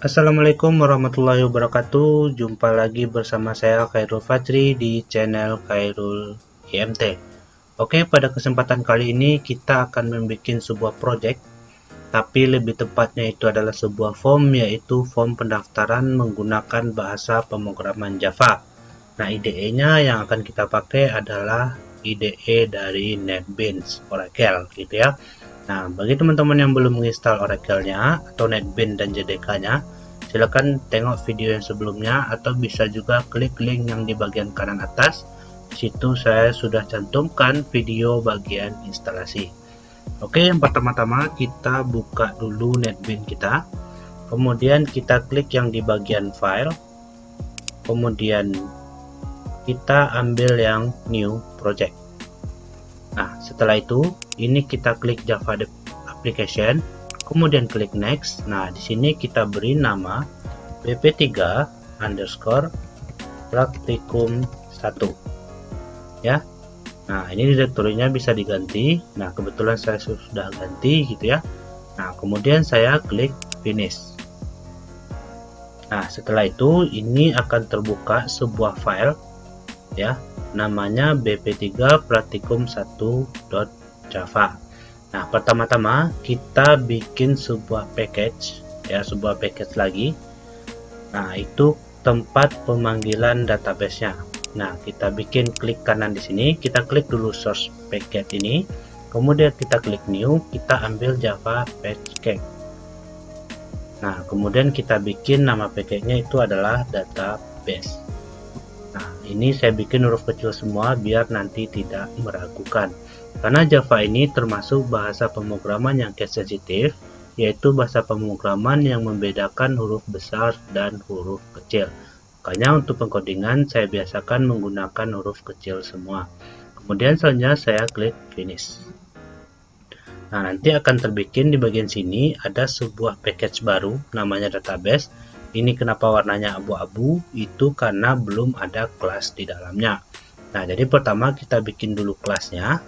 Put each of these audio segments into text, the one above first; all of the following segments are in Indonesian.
Assalamualaikum warahmatullahi wabarakatuh. Jumpa lagi bersama saya Khairul Fajri di channel Khairul IMT. Oke, pada kesempatan kali ini kita akan membuat sebuah project, tapi lebih tepatnya itu adalah sebuah form, yaitu form pendaftaran menggunakan bahasa pemrograman Java. Nah, IDE-nya yang akan kita pakai adalah IDE dari NetBeans Oracle gitu ya. Nah, bagi teman-teman yang belum menginstal Oracle-nya atau NetBeans dan JDK-nya, silakan tengok video yang sebelumnya atau bisa juga klik link yang di bagian kanan atas. Di situ saya sudah cantumkan video bagian instalasi. Oke, yang pertama-tama kita buka dulu NetBeans kita. Kemudian kita klik yang di bagian file. Kemudian kita ambil yang new project. Nah, setelah itu ini kita klik Java Application, kemudian klik next. Nah, di sini kita beri nama bp3_praktikum 1 ya. Nah, ini direktorinya bisa diganti. Nah, kebetulan saya sudah ganti gitu ya. Nah, kemudian saya klik finish. Nah, setelah itu ini akan terbuka sebuah file ya, namanya bp3praktikum1.java. Nah, pertama-tama kita bikin sebuah package ya, sebuah package lagi. Nah, itu tempat pemanggilan database-nya. Nah, kita bikin, klik kanan di sini, kita klik dulu source package ini, kemudian kita klik new, kita ambil Java package. Nah, kemudian kita bikin nama package-nya itu adalah database. Nah, ini saya bikin huruf kecil semua biar nanti tidak meragukan. Karena Java ini termasuk bahasa pemrograman yang case sensitif, yaitu bahasa pemrograman yang membedakan huruf besar dan huruf kecil. Makanya untuk pengkodingan saya biasakan menggunakan huruf kecil semua. Kemudian selanjutnya saya klik finish. Nah, nanti akan terbikin di bagian sini ada sebuah package baru namanya database. Ini kenapa warnanya abu-abu? Itu karena belum ada kelas di dalamnya. Nah, jadi pertama kita bikin dulu kelasnya.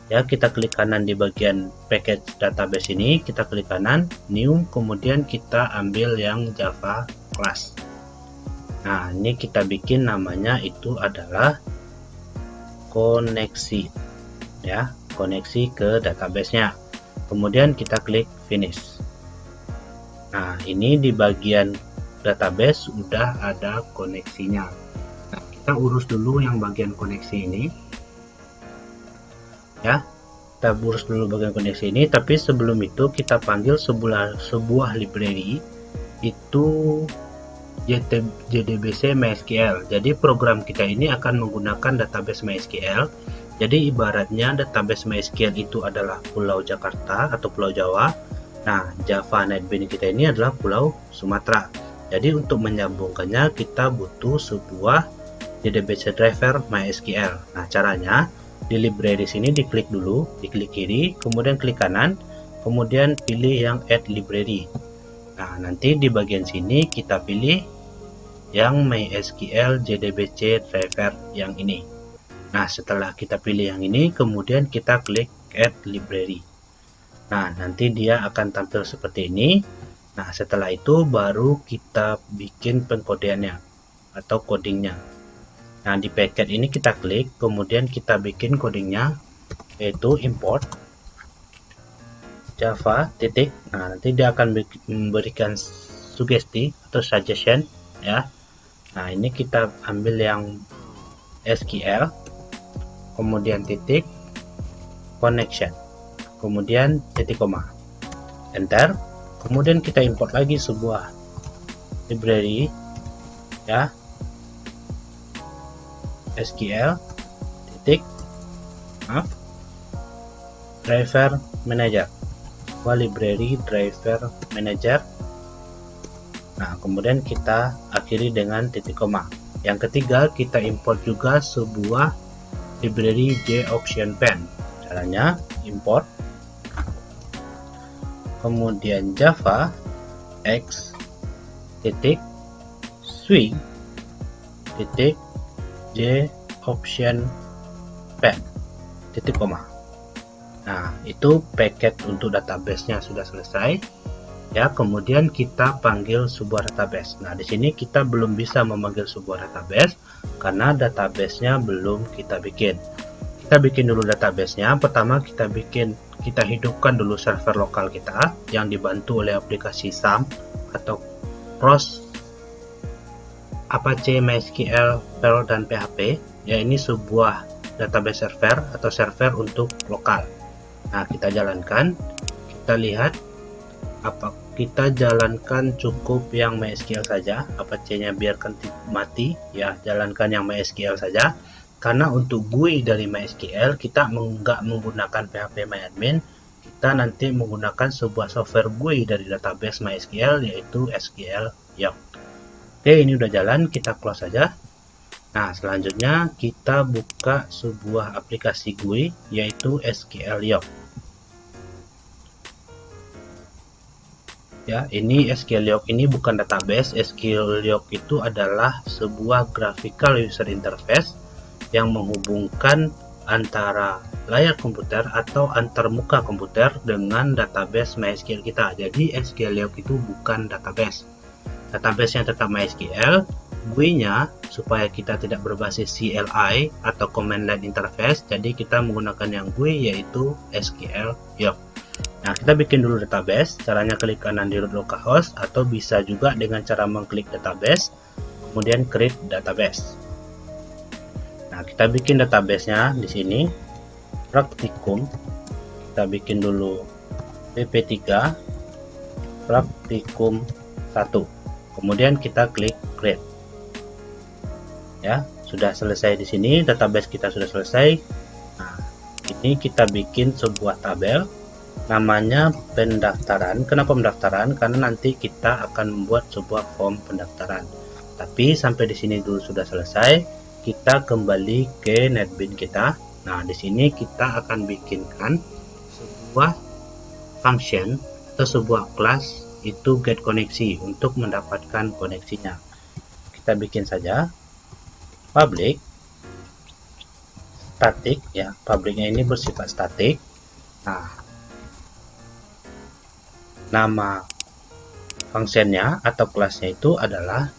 Ya, kita klik kanan di bagian package database ini, kita klik kanan, new, kemudian kita ambil yang Java class. Nah, ini kita bikin namanya itu adalah koneksi. Ya, koneksi ke database-nya. Kemudian kita klik finish. Nah, ini di bagian database sudah ada koneksinya. Nah, kita urus dulu yang bagian koneksi ini ya, kita urus dulu bagian koneksi ini. Tapi sebelum itu kita panggil sebuah library, itu JDBC MySQL. Jadi program kita ini akan menggunakan database MySQL. Jadi ibaratnya database MySQL itu adalah Pulau Jakarta atau Pulau Jawa. Nah, Java NetBeans kita ini adalah Pulau Sumatera. Jadi untuk menyambungkannya kita butuh sebuah JDBC driver MySQL. Nah, caranya di library sini diklik dulu, diklik kiri, kemudian klik kanan, kemudian pilih yang add library. Nah, nanti di bagian sini kita pilih yang MySQL JDBC driver yang ini. Nah, setelah kita pilih yang ini, kemudian kita klik add library. Nah, nanti dia akan tampil seperti ini. Nah, setelah itu baru kita bikin pengkodeannya atau codingnya. Nah, di packet ini kita klik, kemudian kita bikin codingnya, yaitu import Java titik. Nah, nanti dia akan memberikan sugesti atau suggestion ya. Nah, ini kita ambil yang SQL, kemudian titik connection, kemudian titik koma, enter. Kemudian kita import lagi sebuah library ya, SQL titik driver manager, library driver manager. Nah, kemudian kita akhiri dengan titik koma. Yang ketiga, kita import juga sebuah library JOptionPen. Caranya import, kemudian Java X titik swing titik JOptionPen expand titik koma. Nah, itu paket untuk database-nya sudah selesai. Ya, kemudian kita panggil sebuah database. Nah, di sini kita belum bisa memanggil sebuah database karena database-nya belum kita bikin. Kita bikin dulu database-nya. Pertama kita hidupkan dulu server lokal kita yang dibantu oleh aplikasi SAM atau Cross Apache MySQL, Perl dan PHP. Ya, ini sebuah database server atau server untuk lokal. Nah, kita jalankan. Kita lihat apa kita jalankan cukup yang MySQL saja. Apache-nya biarkan mati. Ya, jalankan yang MySQL saja. Karena untuk GUI dari MySQL kita nggak menggunakan PHP-MyAdmin, kita nanti menggunakan sebuah software GUI dari database MySQL yaitu SQL Yoke. Oke, ini udah jalan, kita close saja. Nah, selanjutnya kita buka sebuah aplikasi GUI yaitu SQL Yoke. Ya, ini SQL Yoke ini bukan database. SQL Yoke itu adalah sebuah graphical user interface yang menghubungkan antara layar komputer atau antar muka komputer dengan database MySQL kita. Jadi SQL Yoke itu bukan database. Database yang tetap MySQL, GUI-nya supaya kita tidak berbasis CLI atau command line interface, jadi kita menggunakan yang GUI yaitu SQL Yoke. Nah, kita bikin dulu database. Caranya klik kanan di root localhost atau bisa juga dengan cara mengklik database kemudian create database. Nah, kita bikin database-nya di sini praktikum. Kita bikin dulu pp3 praktikum 1. Kemudian kita klik create. Ya, sudah selesai di sini, database kita sudah selesai. Nah, ini kita bikin sebuah tabel namanya pendaftaran. Kenapa pendaftaran? Karena nanti kita akan membuat sebuah form pendaftaran. Tapi sampai di sini dulu sudah selesai. Kita kembali ke NetBeans kita. Nah, di sini kita akan bikinkan sebuah function atau sebuah kelas itu get koneksi untuk mendapatkan koneksinya. Kita bikin saja public static ya. Publicnya ini bersifat statik. Nah, nama functionnya atau kelasnya itu adalah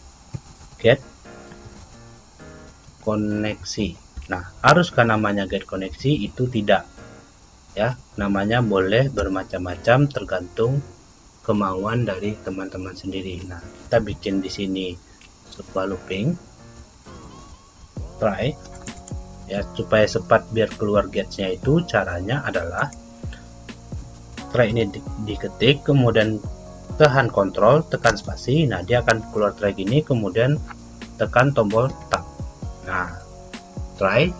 get koneksi. Nah, haruskah namanya get koneksi? Itu tidak. Ya, namanya boleh bermacam-macam tergantung kemauan dari teman-teman sendiri. Nah, kita bikin di sini sebuah looping try ya, supaya cepat biar keluar getnya. Itu caranya adalah try ini diketik, kemudian tahan kontrol, tekan spasi. Nah, dia akan keluar try gini, kemudian tekan tombol tab. Nah, try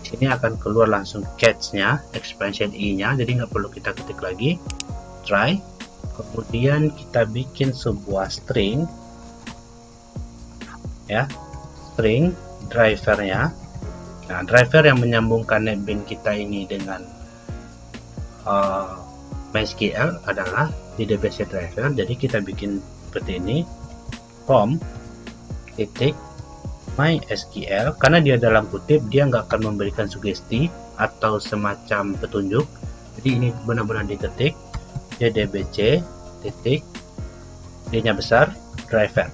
sini akan keluar langsung catch-nya, expansion i-nya, jadi nggak perlu kita ketik lagi. Try, kemudian kita bikin sebuah string ya, string drivernya. Nah, driver yang menyambungkan NetBeans kita ini dengan MySQL adalah DBC driver. Jadi kita bikin seperti ini, from titik MySQL, karena dia dalam kutip, dia nggak akan memberikan sugesti atau semacam petunjuk. Jadi ini benar-benar diketik jdbc titik d-nya besar driver.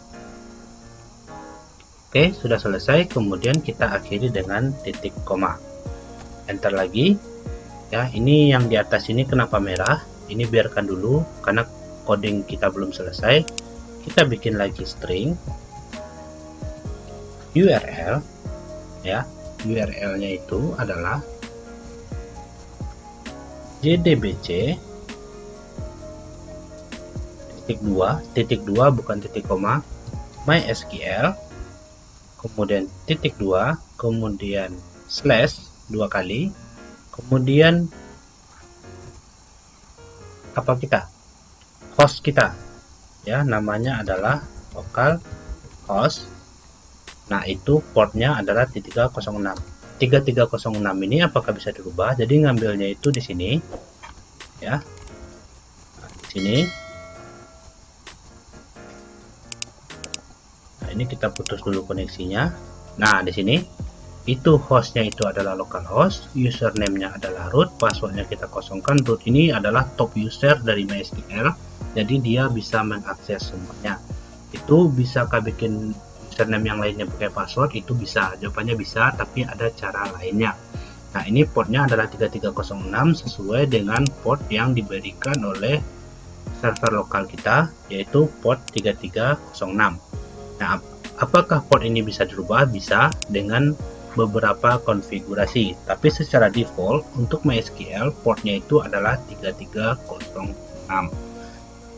Oke, sudah selesai. Kemudian kita akhiri dengan titik koma. Enter lagi. Ya, ini yang di atas ini kenapa merah? Ini biarkan dulu karena coding kita belum selesai. Kita bikin lagi string URL ya. URL-nya itu adalah jdbc titik 2 bukan titik koma MySQL, kemudian titik 2, kemudian slash 2 kali, kemudian apa kita? Host kita ya, namanya adalah local host. Nah, itu portnya adalah 3306. 3306 ini apakah bisa dirubah? Jadi ngambilnya itu di sini ya. Nah, di sini. Nah, ini kita putus dulu koneksinya. Nah, di sini itu hostnya itu adalah localhost, username-nya adalah root, passwordnya kita kosongkan. Root ini adalah top user dari MySQL, jadi dia bisa mengakses semuanya. Itu bisakah bikin username yang lainnya pakai password? Itu bisa, jawabannya bisa, tapi ada cara lainnya. Nah, ini portnya adalah 3306 sesuai dengan port yang diberikan oleh server lokal kita, yaitu port 3306. Nah, apakah port ini bisa dirubah? Bisa dengan beberapa konfigurasi, tapi secara default untuk MySQL portnya itu adalah 3306.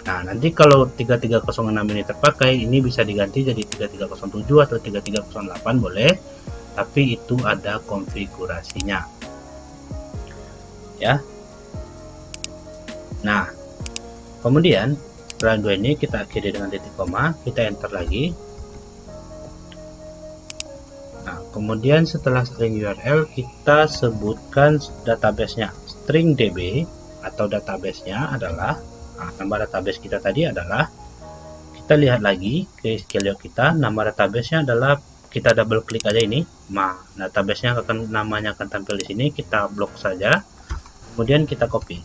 Nah, nanti kalau 3306 ini terpakai, ini bisa diganti jadi 3307 atau 3308 boleh, tapi itu ada konfigurasinya ya. Nah, kemudian setelah dua ini kita akhiri dengan titik koma, kita enter lagi. Nah, kemudian setelah string URL kita sebutkan database-nya. String DB atau database-nya adalah, nama database kita tadi adalah, kita lihat lagi ke SQL kita, nama database-nya adalah, kita double klik aja ini, database-nya namanya akan tampil di sini, kita blok saja, kemudian kita copy.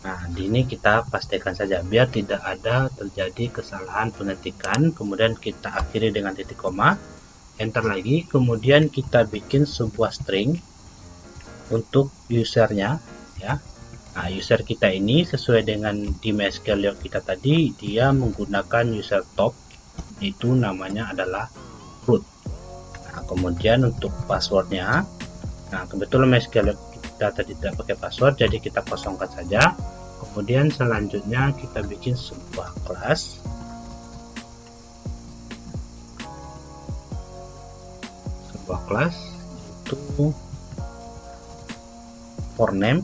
Nah, di ini kita pastikan saja biar tidak ada terjadi kesalahan pengetikan. Kemudian kita akhiri dengan titik koma, enter lagi, kemudian kita bikin sebuah string untuk usernya ya. Nah, user kita ini sesuai dengan di MySQL kita tadi, dia menggunakan user top, itu namanya adalah root. Nah, kemudian untuk passwordnya, nah kebetulan MySQL kita tadi tidak pakai password, jadi kita kosongkan saja. Kemudian selanjutnya kita bikin sebuah kelas, itu for name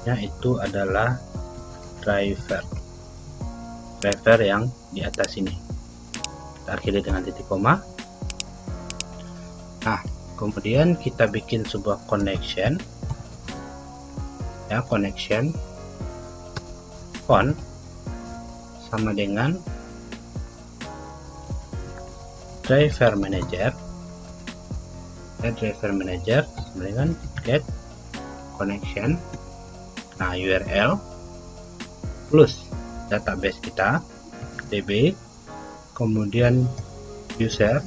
nya itu adalah driver yang di atas ini. Kita akhiri dengan titik koma. Nah, kemudian kita bikin sebuah connection ya, connection con sama dengan driver manager dengan get connection, nah URL plus database kita DB, kemudian user,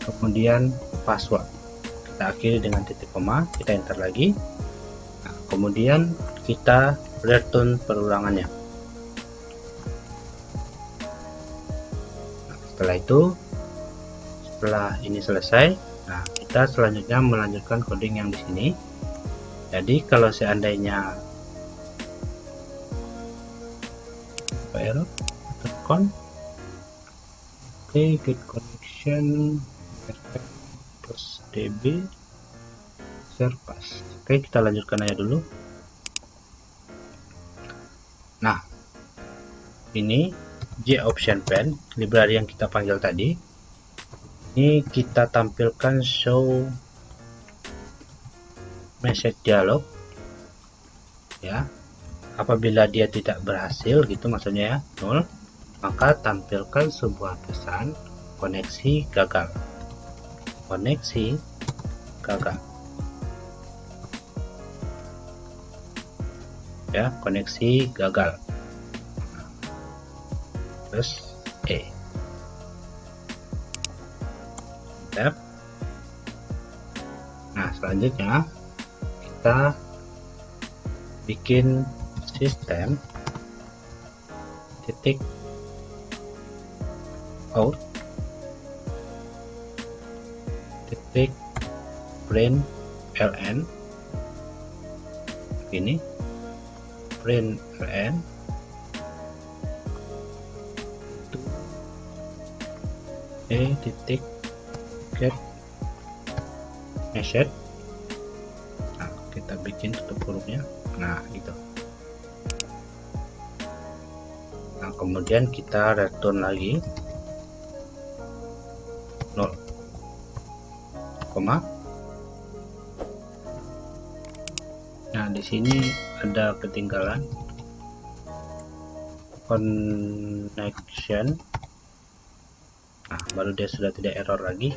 kemudian password. Kita akhiri dengan titik koma, kita enter lagi. Nah, kemudian kita return perulangannya. Nah, setelah ini selesai, nah kita selanjutnya melanjutkan coding yang di sini. Jadi kalau seandainya error terkon, get connection plus db serpas. Kita lanjutkan aja dulu. Nah, ini JOptionPan library yang kita panggil tadi. Ini kita tampilkan show message dialog ya. Apabila dia tidak berhasil gitu, maksudnya ya 0, maka tampilkan sebuah pesan koneksi gagal. Ya, koneksi gagal. Terus nah, selanjutnya kita bikin sistem titik out titik print ln, ini print ln titik get message. Nah, kita bikin tutup hurufnya, nah gitu. Nah, kemudian kita return lagi 0, koma. Nah, di sini ada ketinggalan connection. Nah, baru dia sudah tidak error lagi.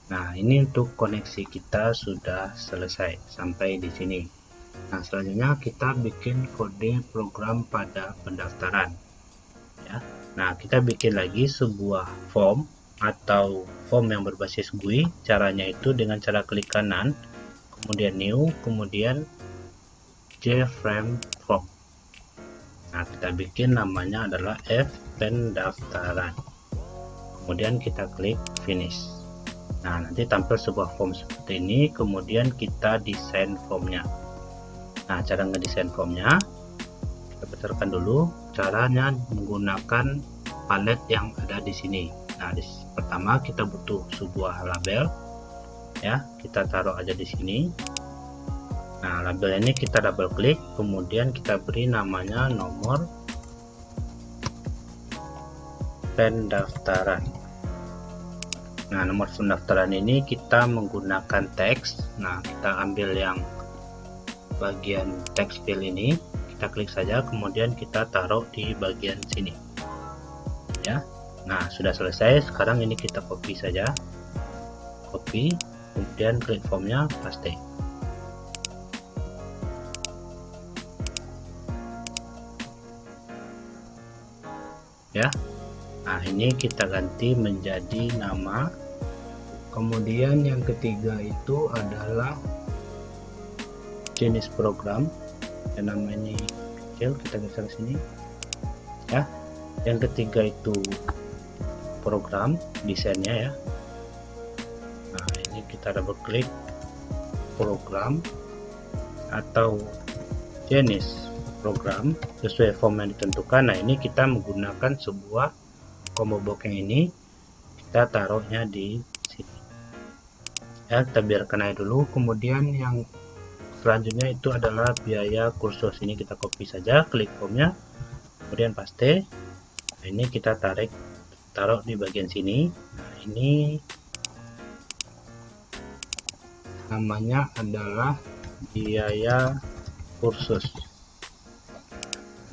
Nah, ini untuk koneksi kita sudah selesai sampai di sini. Nah, selanjutnya kita bikin kode program pada pendaftaran. Ya. Nah, kita bikin lagi sebuah form atau form yang berbasis GUI. Caranya itu dengan cara klik kanan, kemudian new, kemudian JFrame form. Nah, kita bikin namanya adalah F pendaftaran. Kemudian kita klik finish. Nah, nanti tampil sebuah form seperti ini, kemudian kita desain formnya. Nah, cara ngedesain formnya, kita besarkan dulu. Caranya menggunakan palet yang ada di sini. Nah, pertama kita butuh sebuah label, ya, kita taruh aja di sini. Nah, label ini kita double klik, kemudian kita beri namanya nomor pendaftaran. Nah, nomor pendaftaran ini kita menggunakan teks. Nah, kita ambil yang bagian text field ini, kita klik saja, kemudian kita taruh di bagian sini, ya. Nah, sudah selesai. Sekarang ini kita copy saja, copy, kemudian klik formnya, paste. Ya. Nah, ini kita ganti menjadi nama. Kemudian yang ketiga itu adalah jenis program, yang namanya kecil, kita geser sini, ya. Yang ketiga itu program desainnya, ya. Nah, ini kita double klik program atau jenis program sesuai form yang ditentukan. Nah, ini kita menggunakan sebuah combo box yang ini, kita taruhnya di sini, ya. Kita biarkan aja dulu. Kemudian yang selanjutnya itu adalah biaya kursus. Ini kita copy saja, klik formnya, kemudian paste. Nah, ini kita taruh di bagian sini. Nah, ini namanya adalah biaya kursus.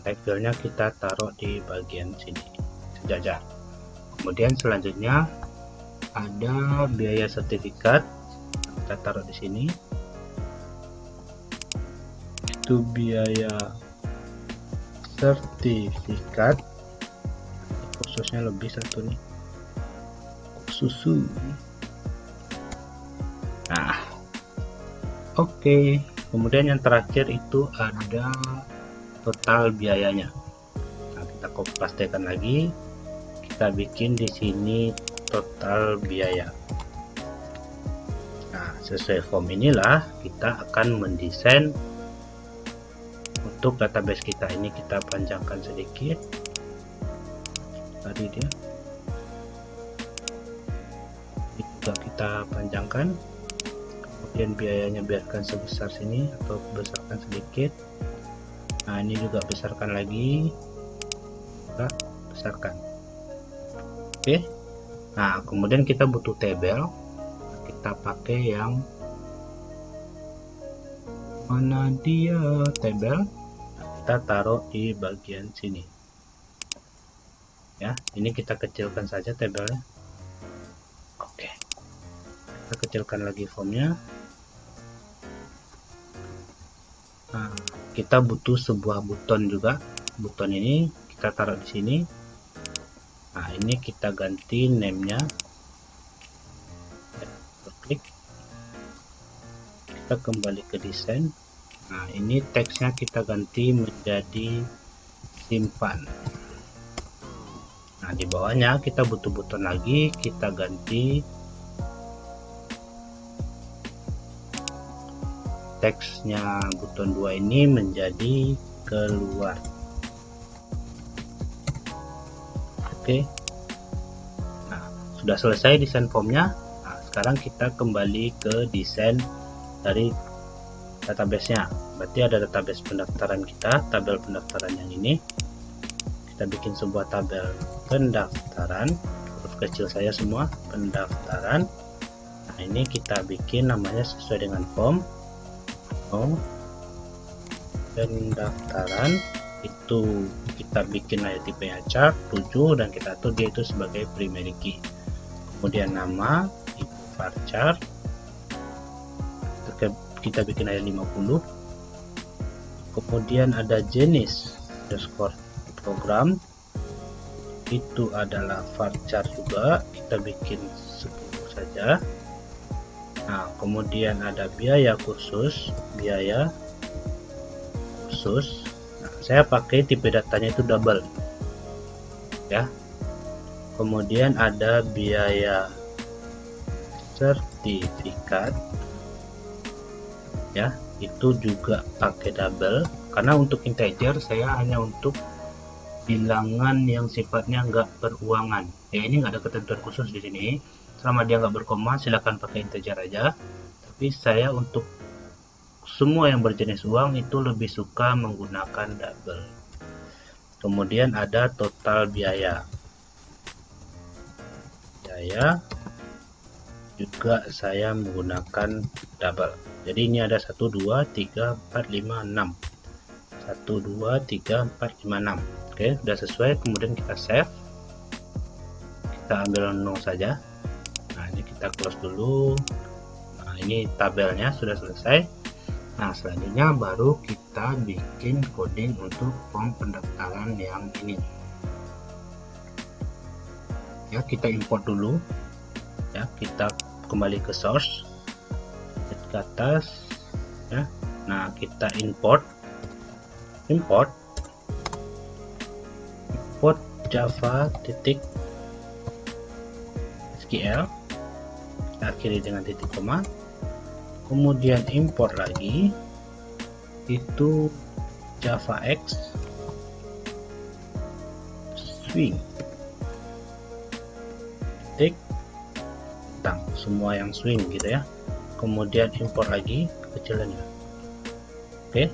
Labelnya kita taruh di bagian sini sejajar. Kemudian selanjutnya ada biaya sertifikat, kita taruh di sini. Itu biaya sertifikat, khususnya lebih satu nih, susu. Nah, oke. Kemudian yang terakhir itu ada total biayanya. Nah, kita copy pastekan lagi, kita bikin di sini total biaya. Nah, sesuai form inilah kita akan mendesain untuk database kita. Ini kita panjangkan sedikit tadi dia, ini juga kita panjangkan, kemudian biayanya biarkan sebesar sini atau besarkan sedikit. Nah, ini juga besarkan lagi, kita besarkan. Oke. Nah, kemudian kita butuh tabel, kita pakai yang mana dia, tabel. Kita taruh di bagian sini, ya. Ini kita kecilkan saja tabelnya. Oke, kita kecilkan lagi formnya. Nah, kita butuh sebuah buton juga. Buton ini kita taruh di sini. Nah, ini kita ganti name-nya, klik, kita kembali ke desain. Nah, ini teksnya kita ganti menjadi simpan. Nah, di bawahnya kita butuh buton lagi, kita ganti teksnya buton 2 ini menjadi keluar. Oke. Nah, sudah selesai desain formnya. Nah, sekarang kita kembali ke desain dari database-nya. Berarti ada database pendaftaran kita, tabel pendaftaran yang ini. Kita bikin sebuah tabel pendaftaran, huruf kecil saya semua, pendaftaran. Nah, ini kita bikin namanya sesuai dengan form. Pendaftaran itu kita bikin aja tipenya chart 7 dan kita atur dia itu sebagai primary key. Kemudian nama itu varchar, kita bikin aja 50. Kemudian ada jenis underscore program, itu adalah varchar juga, kita bikin 10 saja. Nah, kemudian ada biaya khusus. Nah, saya pakai tipe datanya itu double ya. Kemudian ada biaya sertifikat ya, itu juga pakai double, karena untuk integer saya hanya untuk bilangan yang sifatnya nggak beruangan ya. Ini nggak ada ketentuan khusus di sini, selama dia nggak berkoma silahkan pakai integer aja, tapi saya untuk semua yang berjenis uang itu lebih suka menggunakan double. Kemudian ada total biaya juga saya menggunakan double. Jadi ini ada 1 2 3 4 5 6, 1 2 3 4 5 6. Oke, sudah sesuai. Kemudian kita save, kita ambil 0 saja. Nah, ini kita close dulu. Nah, ini tabelnya sudah selesai. Nah, selanjutnya baru kita bikin coding untuk form pendaftaran yang ini ya. Kita import dulu ya, kita kembali ke source, ke atas ya. Nah, kita import java .sql, kita akhiri dengan titik koma. Kemudian import lagi itu javax swing titik tentang semua yang swing gitu ya. Kemudian import lagi kecilannya. Oke,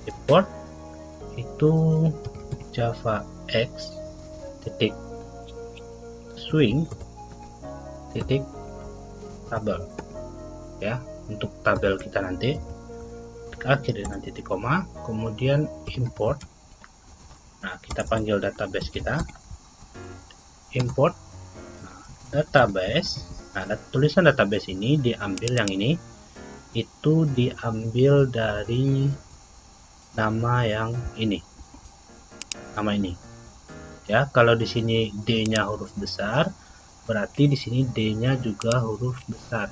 import itu javax titik swing titik tabel ya, untuk tabel kita nanti akhir dengan titik koma. Kemudian import. Nah, kita panggil database kita, import database. Nah, tulisan database ini diambil, yang ini itu diambil dari nama yang ini, nama ini ya. Kalau di sini D-nya huruf besar, berarti di sini D-nya juga huruf besar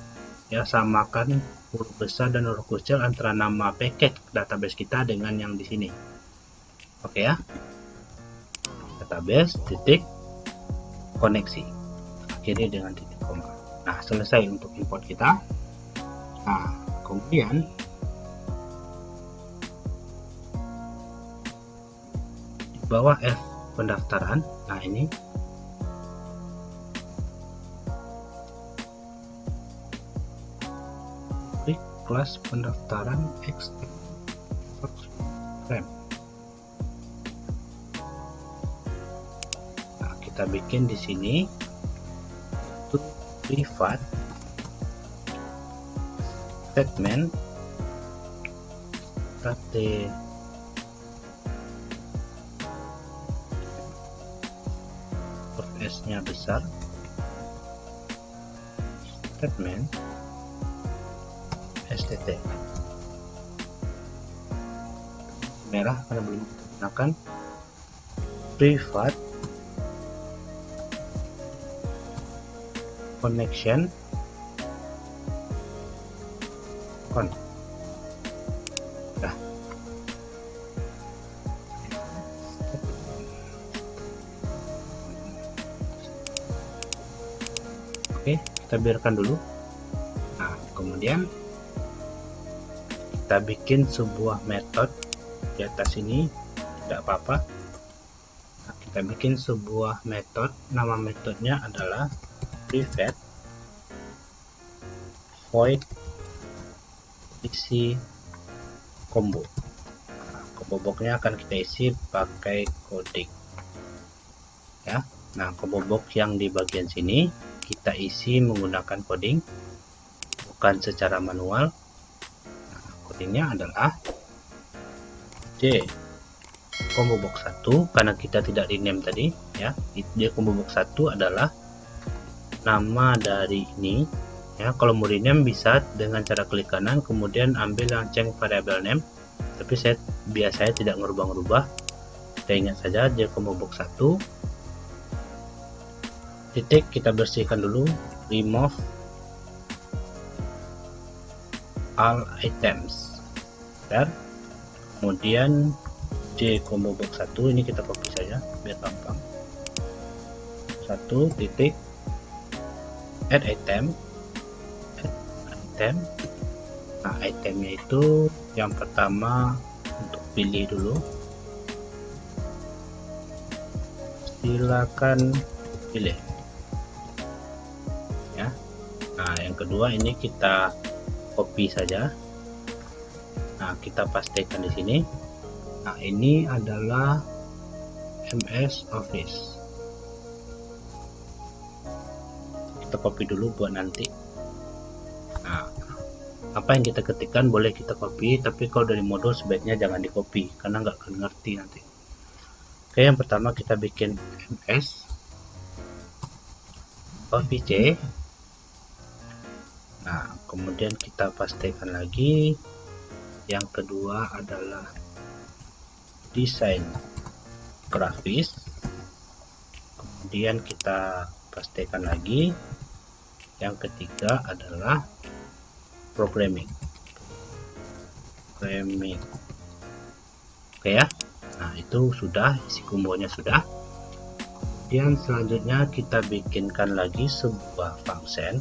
ya. Samakan huruf besar dan huruf kecil antara nama paket database kita dengan yang di sini. Oke ya, database titik koneksi, akhirnya dengan titik koma. Nah, selesai untuk import kita. Nah, kemudian di bawah F pendaftaran, nah ini klik kelas pendaftaran frame. Nah, kita bikin di sini untuk privat statement S-nya besar, statement STT merah karena belum kita gunakan. Privat connection con. Nah, oke, kita biarkan dulu. Nah, kemudian kita bikin sebuah metode di atas ini, tidak apa-apa. Nah, kita bikin sebuah metode, nama metodenya adalah private void isi combo. Nah, combo boxnya akan kita isi pakai coding ya. Nah, combo box yang di bagian sini kita isi menggunakan coding, bukan secara manual. Nah, codingnya adalah D combo box 1, karena kita tidak rename tadi ya. D combo box 1 adalah nama dari ini Ya, kalau mau rename bisa dengan cara klik kanan kemudian ambil yang change variable name, tapi saya biasanya tidak ngerubah-ngerubah. Kita ingat saja dia combo box 1 titik, kita bersihkan dulu, remove all items, dan kemudian di combo box 1 ini kita copy saja biar gampang. 1 titik add item. Nah, itemnya itu yang pertama untuk pilih dulu, silakan pilih ya. Nah, yang kedua ini kita copy saja. Nah, kita pastikan di sini. Nah, ini adalah MS Office. Kita copy dulu buat nanti. Nah, apa yang kita ketikkan boleh kita copy, tapi kalau dari modul sebaiknya jangan di copy karena nggak akan ngerti nanti. Oke, yang pertama kita bikin MS Office. Nah, kemudian kita pastikan lagi. Yang kedua adalah desain grafis. Kemudian kita pastikan lagi. Yang ketiga adalah programming. Oke ya. Nah, itu sudah, isi kombonya sudah. Kemudian selanjutnya kita bikinkan lagi sebuah function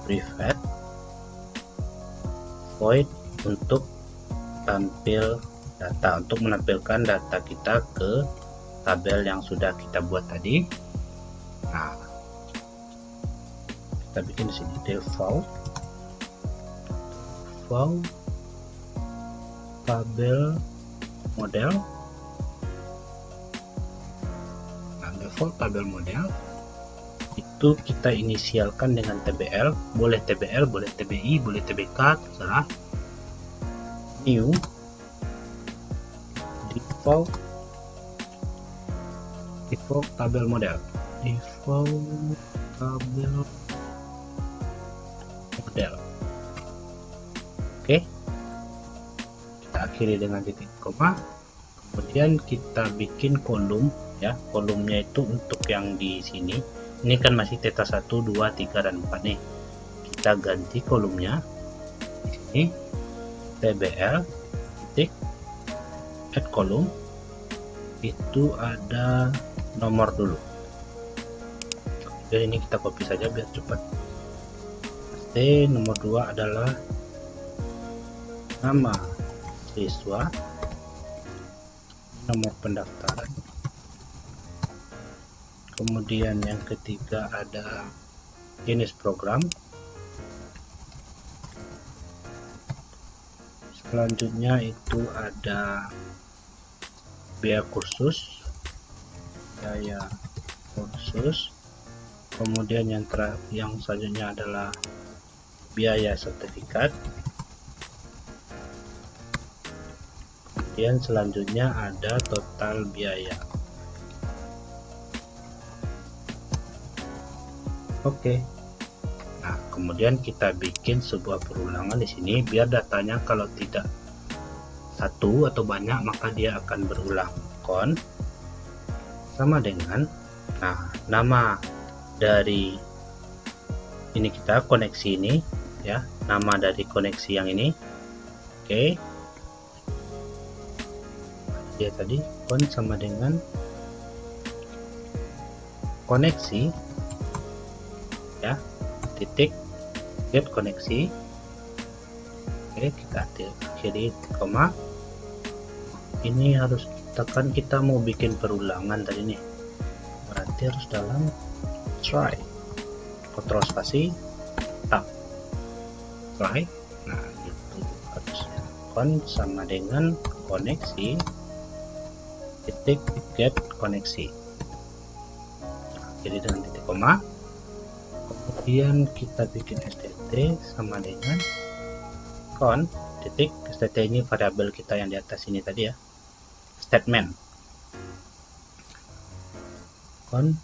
private void untuk tampil data, untuk menampilkan data kita ke tabel yang sudah kita buat tadi. Nah, kita bikin di sini default tabel model. Nah, default tabel model itu kita inisialkan dengan TBL, boleh TBL, boleh TBI, boleh TBK, terserah. New default tabel model, Oke, kita akhiri dengan titik koma. Kemudian kita bikin kolom ya. Kolomnya itu untuk yang di sini. Ini kan masih theta 1, 2, 3 dan 4 nih. Kita ganti kolomnya. Di sini TBL titik add kolom. Itu ada nomor dulu. Jadi ini kita copy saja biar cepat. Pasti nomor 2 adalah nama siswa, nomor pendaftaran. Kemudian yang ketiga ada jenis program. Selanjutnya itu ada biaya kursus, kemudian yang selanjutnya adalah biaya sertifikat. Kemudian selanjutnya ada total biaya. Oke. Nah, kemudian kita bikin sebuah perulangan di sini biar datanya kalau tidak satu atau banyak maka dia akan berulang. Con sama dengan nama dari ini kita koneksi ini ya, nama dari koneksi yang ini. Oke. Dia tadi con sama dengan koneksi ya, titik get koneksi. Oke, kita akhiri koma. Ini harus tekan, kita mau bikin perulangan tadi nih, berarti harus dalam try, kontrol spasi tab try. Nah, itu harusnya con sama dengan koneksi titik get koneksi. Jadi dengan titik koma. Kemudian kita bikin stt sama dengan con titik, stt ini variabel kita yang di atas ini tadi ya, statement. Con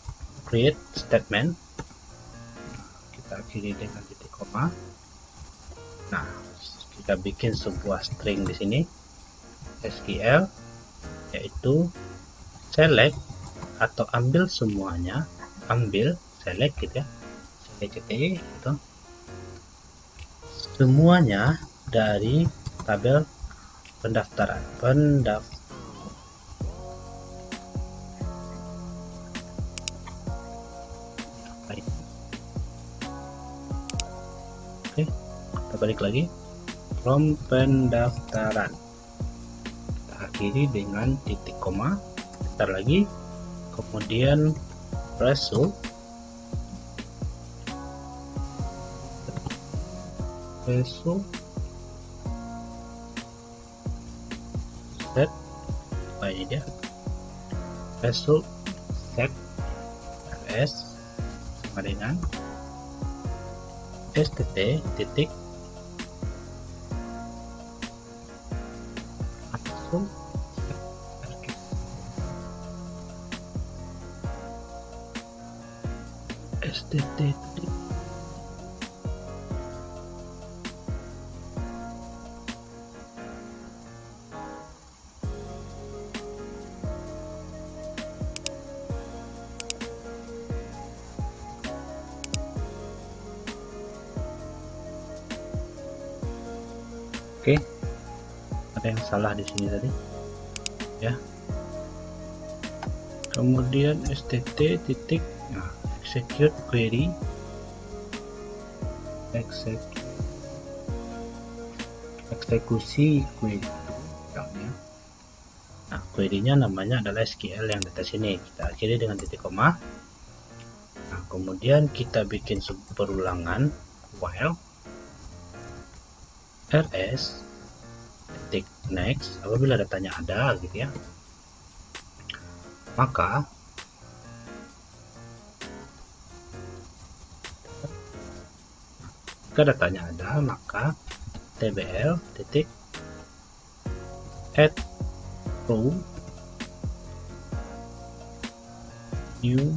create statement. Kita kita akhiri dengan titik koma. Nah, kita bikin sebuah string di sini SQL, yaitu select atau ambil semuanya, select gitu ya, select gitu, semuanya dari tabel pendaftaran. Oke, kita balik lagi from pendaftaran, kita akhiri dengan titik koma, bentar lagi, kemudian result set, ini dia result set rs sama dengan stt titik langsung stt titik Oke, ada yang salah di sini tadi ya. Kemudian stt titik, nah, execute query, eksekusi query ya. Nah, query-nya namanya adalah SQL yang data sini, kita akhiri dengan titik koma. Nah, kemudian kita bikin perulangan while rs titik next, apabila datanya ada gitu ya, maka jika datanya ada, maka tbl titik add row new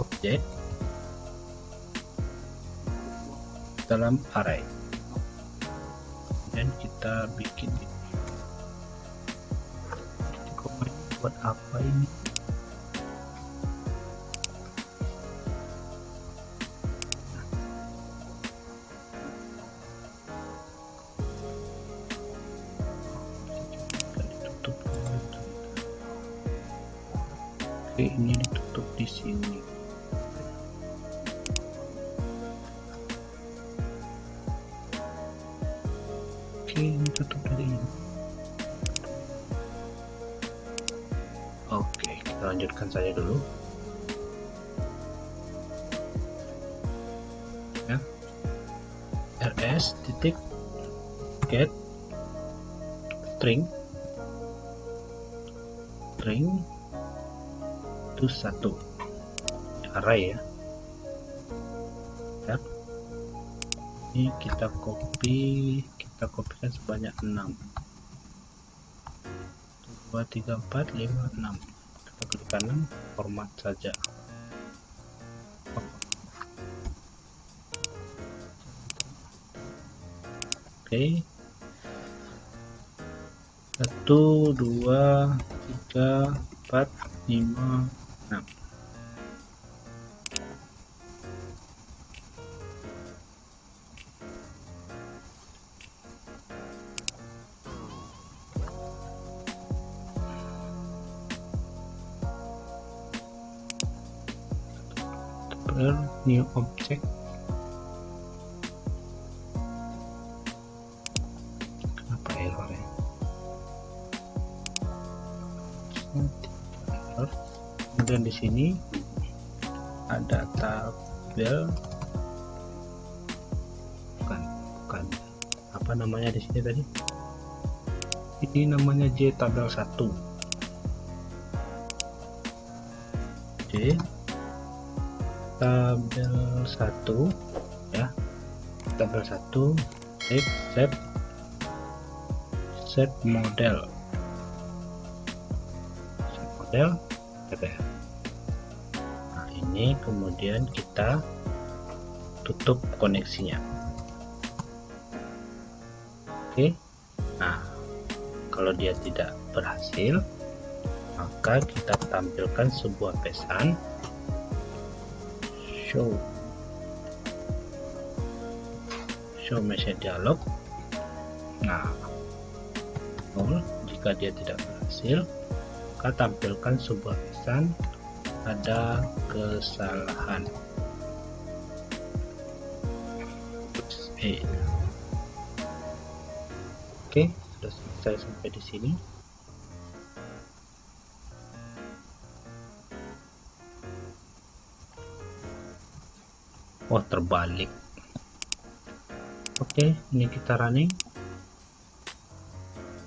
object dalam array, dan kita bikin ini. Buat apa ini? Ditutup. Oke, ini ditutup di sini. Ini tutup dari ini. Oke, kita lanjutkan saja dulu ya. rs titik get string itu 1 array ya. Ini kita kopikan sebanyak 6, 2, 3, 4, 5, 6. Kita klik kanan, format saja. Oke, 1, 2, 3, 4, 5, 6. New object, kenapa errornya? Kemudian di sini ada tabel, bukan apa namanya di sini tadi, ini namanya J tabel 1, J tabel 1 ya, tabel 1 set model TBL. Nah, ini, kemudian kita tutup koneksinya. Oke. Nah, kalau dia tidak berhasil, maka kita tampilkan sebuah pesan show message dialog. Nah, jika dia tidak berhasil, maka tampilkan sebuah pesan ada kesalahan. Oke, sudah selesai sampai di sini. Oh, terbalik. Oke, ini kita running.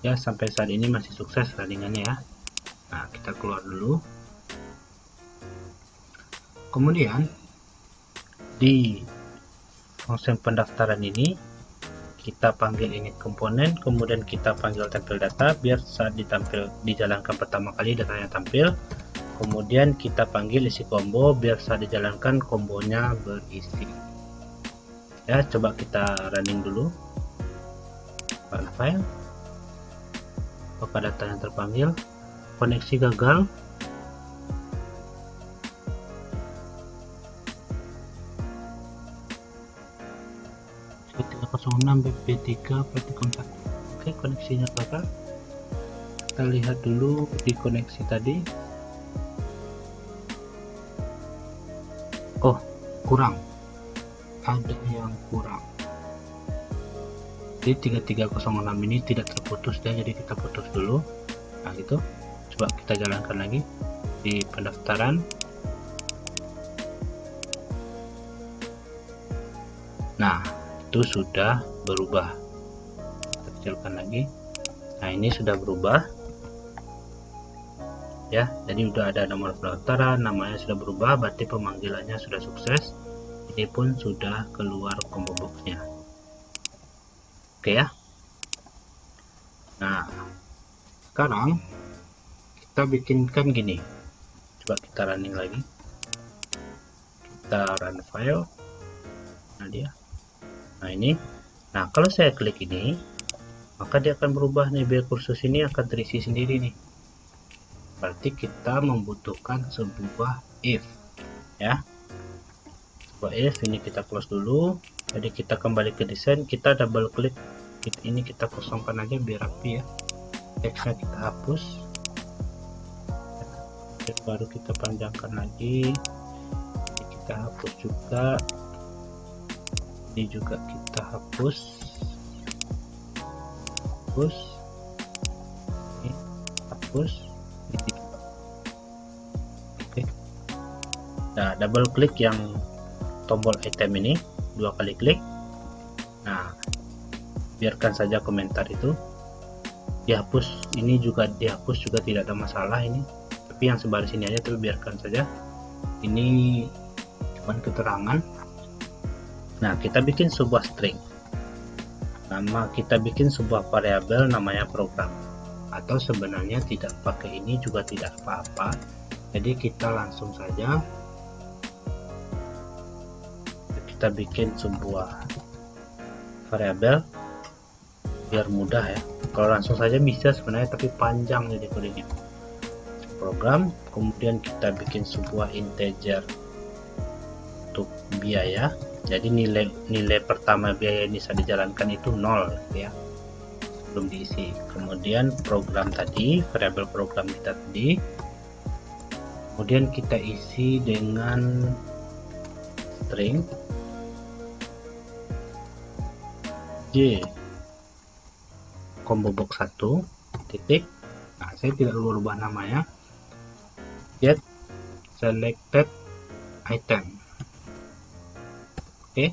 Ya, sampai saat ini masih sukses runningannya ya. Nah, kita keluar dulu. Kemudian di function pendaftaran ini kita panggil init komponen, kemudian kita panggil tempel data biar saat dijalankan pertama kali datanya tampil. Kemudian kita panggil isi combo biar saat dijalankan kombonya berisi. Ya, coba kita running dulu. Run file. Apakah datanya terpanggil? Koneksi gagal. BP3 4. Oke, koneksinya gagal. Kita lihat dulu di koneksi tadi. Oh, kurang. Ada yang kurang. Jadi 3306 ini tidak terputus ya, jadi kita putus dulu. Nah, gitu. Coba kita jalankan lagi di pendaftaran. Nah, itu sudah berubah. Kita kecilkan lagi. Nah, ini sudah berubah ya, jadi udah ada nomor pendaftaran, namanya sudah berubah, berarti pemanggilannya sudah sukses. Ini pun sudah keluar combo boxnya. Oke ya. Nah, sekarang kita bikinkan gini. Coba kita running lagi. Kita run file. Nah, dia. Nah, ini. Nah, kalau saya klik ini, maka dia akan berubah nih, biar kursus ini akan terisi sendiri nih. Berarti kita membutuhkan sebuah if ya. Sebuah if ini kita close dulu. Jadi kita kembali ke desain, kita double klik ini, kita kosongkan aja biar rapi ya. Teksnya kita hapus. Baru kita panjangkan lagi. Ini kita hapus juga. Ini juga kita hapus. Ini hapus. Oke. Nah, double klik yang tombol item ini, 2 kali klik. Nah, biarkan saja komentar itu dihapus. Ini juga dihapus juga, tidak ada masalah ini. Tapi yang sebaris ini aja, tapi biarkan saja. Ini cuman keterangan. Nah, kita bikin sebuah string. Kita bikin sebuah variabel namanya program. Atau sebenarnya tidak pakai ini juga tidak apa-apa. Jadi kita langsung saja kita bikin sebuah variabel biar mudah ya. Kalau langsung saja bisa sebenarnya, tapi panjang jadi kodenya. Program, kemudian kita bikin sebuah integer untuk biaya. Jadi nilai pertama biaya ini saat dijalankan itu 0 ya, belum diisi. Kemudian program tadi, variabel program kita tadi, kemudian kita isi dengan string J combo box 1 titik. Nah, saya tidak berubah namanya, get selected item. Oke,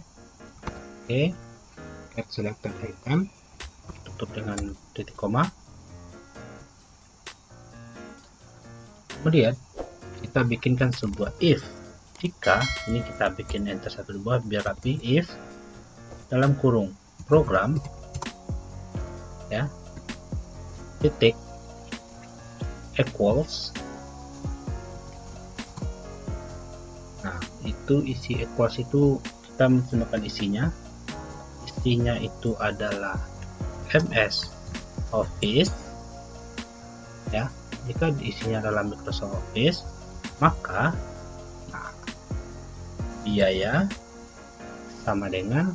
get selected item, tutup dengan titik koma. Kemudian kita bikinkan sebuah if. Jika ini kita bikin enter 1 buah biar rapi. If dalam kurung program ya, titik equals itu isi equals itu kita menambahkan isinya itu adalah MS Office ya. Jika isinya adalah Microsoft Office, maka biaya sama dengan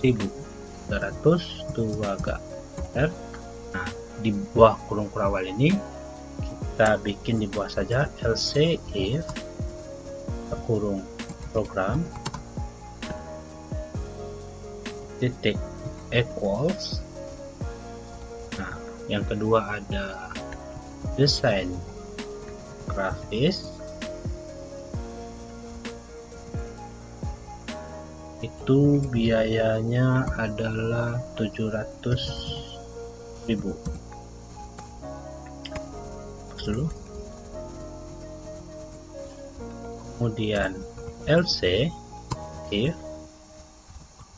200.000 meter. Nah, di bawah kurung kurawal ini kita bikin di bawah saja else if kurung program titik equals. Nah, yang kedua ada desain grafis, itu biayanya adalah 700.000 dulu. Kemudian else if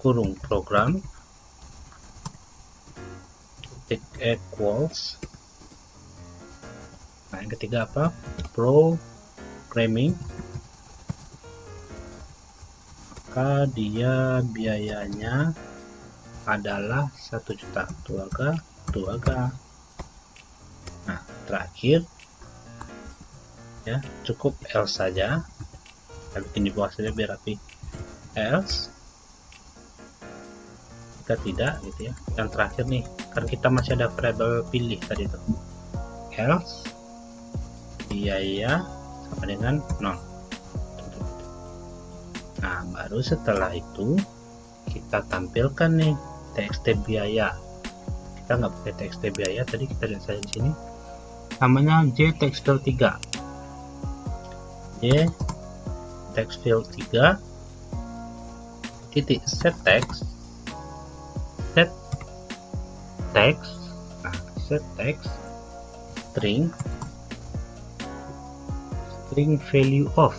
kurung program titik equals. Nah, yang ketiga apa? Programming, maka dia biayanya adalah 1 juta. Tuaga. Nah, terakhir ya, cukup else saja. Kita bikin di bawah saja biar rapi. Else jika tidak gitu ya. Yang terakhir nih, kan kita masih ada variabel pilih tadi itu. Else biaya sama dengan 0. Nah, baru setelah itu kita tampilkan nih txt biaya. Kita nggak pakai txt biaya tadi, kita lihat saja di sini. Namanya jtextfield 3. Jtextfield 3 titik set text. Nah, set text string value of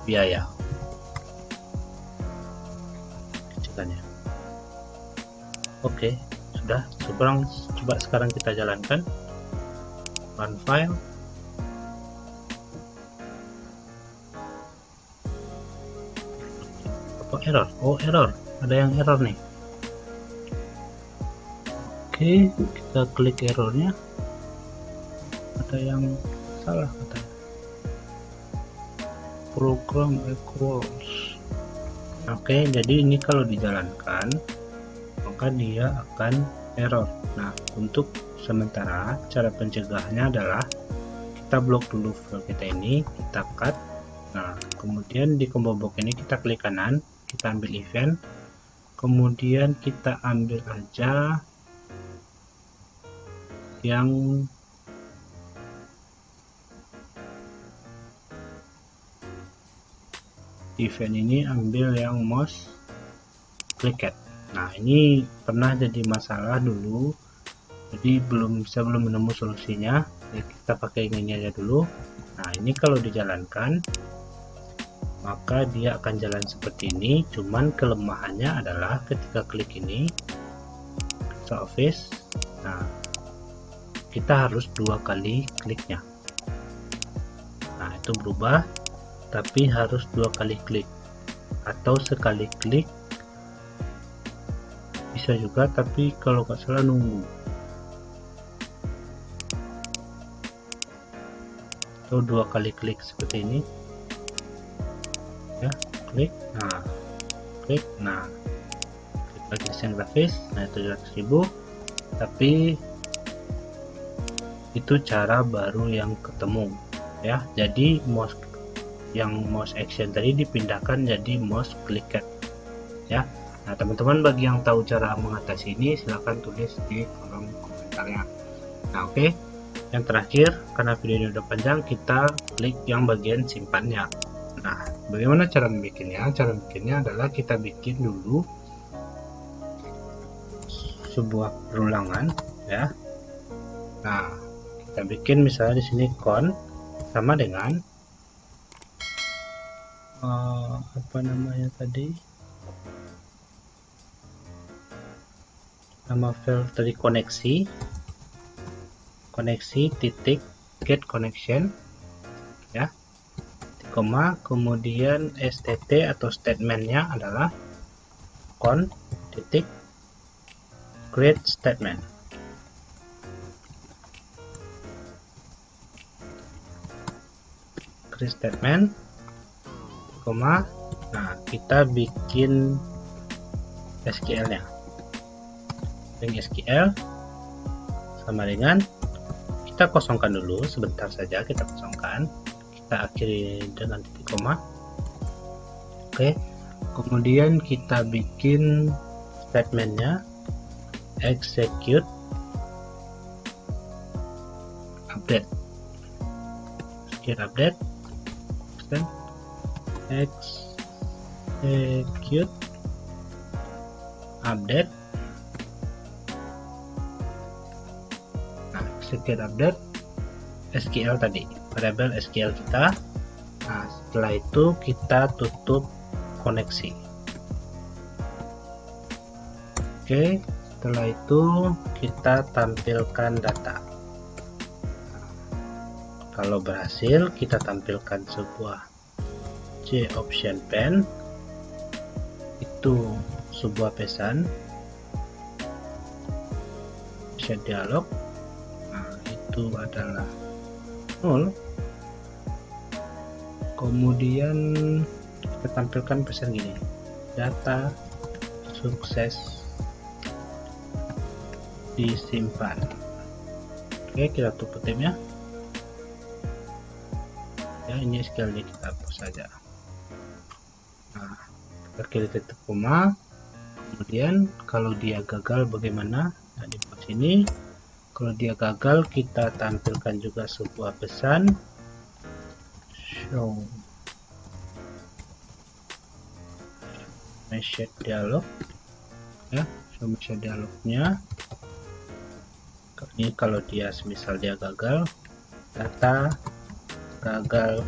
biaya. Kecilannya. Oke, sudah. Coba sekarang kita jalankan. Run file. Apa error? Oh, error. Ada yang error nih. Oke, kita klik errornya. Ada yang salah katanya. Program equals. Oke, jadi ini kalau dijalankan maka dia akan error. Nah, untuk sementara cara pencegahannya adalah kita blok dulu file kita ini, kita cut. Nah, kemudian di combo box ini kita klik kanan, kita ambil event, kemudian kita ambil aja yang event ini, ambil yang mouse clicked. Nah, ini pernah jadi masalah dulu, jadi belum menemu solusinya. Jadi kita pakai ini aja dulu. Nah, ini kalau dijalankan maka dia akan jalan seperti ini. Cuman kelemahannya adalah ketika klik ini Office, nah kita harus 2 kali kliknya. Nah, itu berubah, tapi harus 2 kali klik atau sekali klik bisa juga, tapi kalau nggak salah nunggu atau 2 kali klik seperti ini ya. Klik, klik lagi desain grafis. Nah, 700.000, tapi itu cara baru yang ketemu ya. Jadi mouse action tadi dipindahkan jadi mouse clicked ya. Nah, teman-teman bagi yang tahu cara mengatasi ini silahkan tulis di kolom komentarnya. Nah, oke. Yang terakhir, karena video ini udah panjang, kita klik yang bagian simpannya. Nah, bagaimana cara membikinnya? Cara bikinnya adalah kita bikin dulu sebuah perulangan ya. Nah, kita bikin misalnya di sini con sama dengan apa namanya tadi, nama file tadi koneksi koneksi titik get connection ya, koma, kemudian STT atau statementnya adalah con titik create statement. Create statement, koma. Nah, kita bikin SQL-nya. Link SQL sama dengan kita kosongkan dulu sebentar saja, kita kosongkan, kita akhiri dengan titik koma. Oke, kemudian kita bikin statementnya execute update, dan execute update. Nah, execute update SQL tadi, variabel SQL kita. Nah, setelah itu kita tutup koneksi. Oke, setelah itu kita tampilkan data. Kalau berhasil, kita tampilkan sebuah option pen, itu sebuah pesan chat dialog. Nah, itu adalah 0. Kemudian kita tampilkan pesan gini, data sukses disimpan. Oke, kita tutup timnya ya, ini SQL-nya kita hapus saja. Nah, kita kiri titik koma, kemudian kalau dia gagal bagaimana? Nah, di sini kalau dia gagal kita tampilkan juga sebuah pesan show message dialog ya, show message dialognya. Ini kalau dia semisal dia gagal, data gagal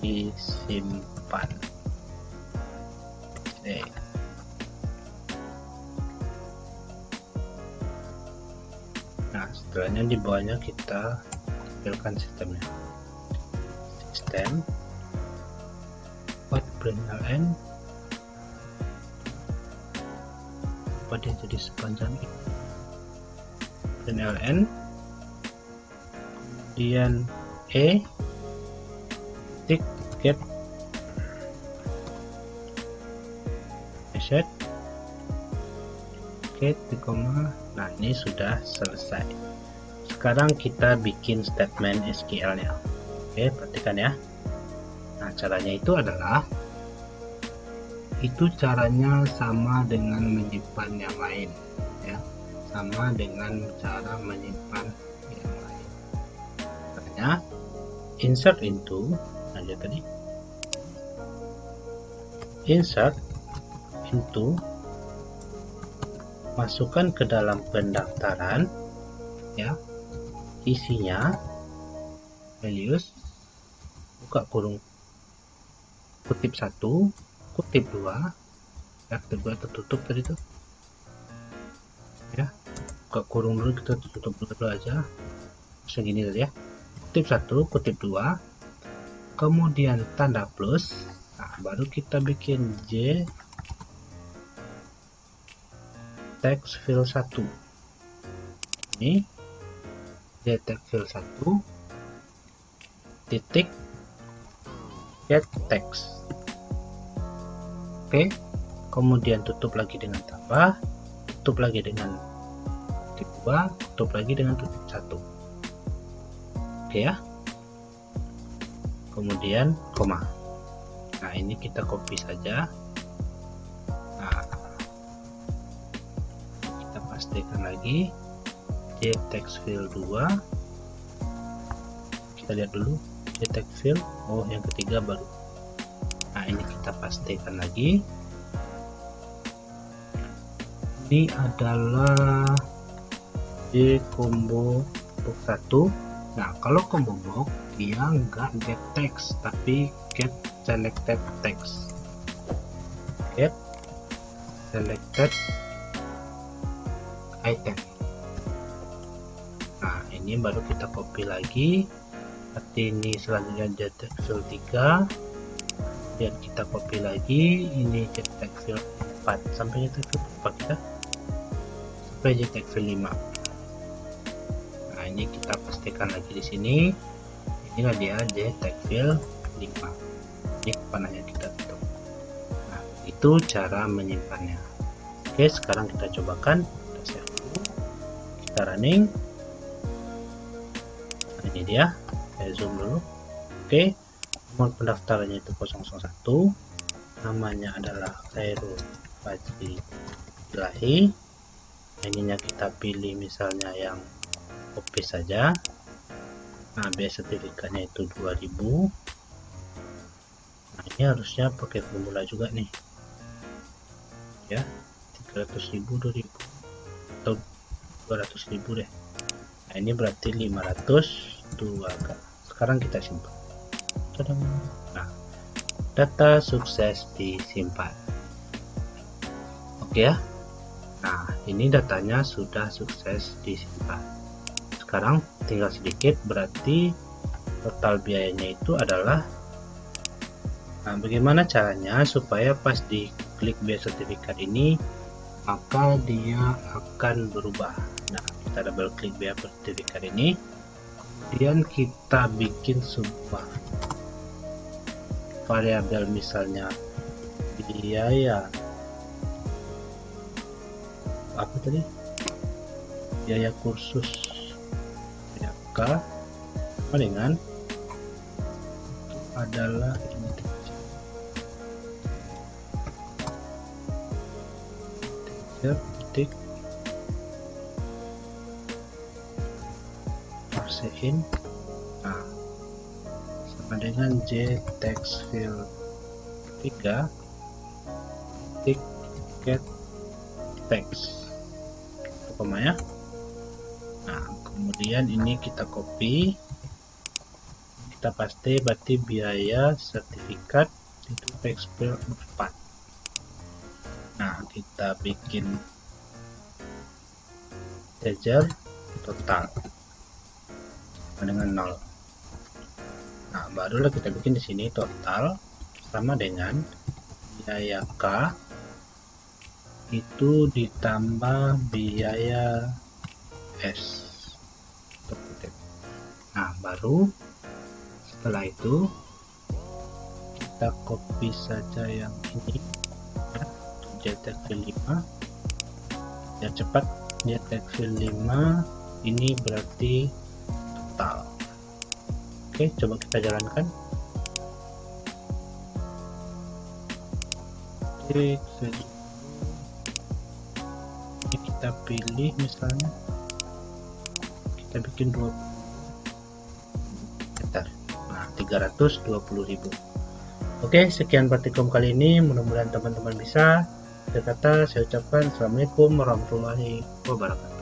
disimpan. Oke. Nah, setelahnya di bawahnya kita tampilkan sistemnya. Sistem println, apa dia jadi sepanjang ini? println, kemudian titik get message, oke, koma. Nah, ini sudah selesai. Sekarang kita bikin statement SQL nya. Oke, perhatikan ya. Nah, caranya itu adalah caranya sama dengan menyimpan yang lain ya, sama dengan cara menyimpan yang lain. Caranya insert into aja tadi, insert into, masukkan ke dalam pendaftaran ya, isinya values, buka kurung kutip 1 kutip 2 ya, kutip 2 tertutup tadi tuh ya, buka kurung dulu, kita tutup dulu aja segini tadi ya, kutip 1 kutip 2, kemudian tanda plus. Nah, baru kita bikin J text fill 1, ini J text fill 1 titik get text. Oke, kemudian tutup lagi dengan tambah, tutup lagi dengan titik 2, tutup lagi dengan titik 1. Oke ya, kemudian koma. Nah, ini kita copy saja. Nah, kita pastikan lagi J text fill 2, kita lihat dulu J text fill, oh yang ketiga baru. Nah, ini kita pastikan lagi, ini adalah J combo box 1. Nah, kalau combo box dia nggak get text tapi get selected text, get selected item. Nah, ini baru kita copy lagi. Berarti ini selanjutnya JTK Fill 3. Dan kita copy lagi. Ini JTK Fill 4. Sampai JTK Fill 4 kita. Sampai JTK Fill 5. Nah, ini kita pastikan lagi di sini. Inilah dia JTK Fill 5. Ini panahnya kita tutup. Nah, itu cara menyimpannya. Oke, sekarang kita cobakan. Kita save dulu. Kita running. Nah, ini dia. Saya zoom dulu. Oke, nomor pendaftarannya itu 001. Namanya adalah Khairul Fajri Ilahi. Ininya kita pilih misalnya yang OP saja. Nah, biaya sertifikatnya itu 2000. Nah, ini harusnya pakai formula juga nih ya, 300.000, 2000 atau 200.000 deh. Nah, ini berarti 502. Sekarang kita simpan. Nah, data sukses disimpan. Oke ya. Nah, ini datanya sudah sukses disimpan. Sekarang tinggal sedikit, berarti total biayanya itu adalah. Nah, bagaimana caranya supaya pas diklik biaya sertifikat ini maka dia akan berubah. Nah, kita double klik biaya sertifikat ini, kemudian kita bikin sebuah variabel, misalnya biaya apa tadi, biaya kursus K sama dengan adalah ini titik parsein. Nah, sama dengan JTK Fill 3 titik get text koma ya. Nah, kemudian ini kita copy, kita paste, berarti biaya sertifikat itu text fill 4. Nah, kita bikin integer total sama dengan 0. Nah, barulah kita bikin di sini total sama dengan biaya K itu ditambah biaya S. Nah, baru setelah itu kita copy saja yang ini ya, JTK Fill 5 biar cepat. JTK Fill 5 ini berarti total. Oke, coba kita jalankan. Oke, ini kita pilih, misalnya kita bikin 20 meter. Nah, 320.000. Oke, sekian praktikum kali ini, mudah-mudahan teman-teman bisa. Akhir kata saya ucapkan assalamualaikum warahmatullahi wabarakatuh.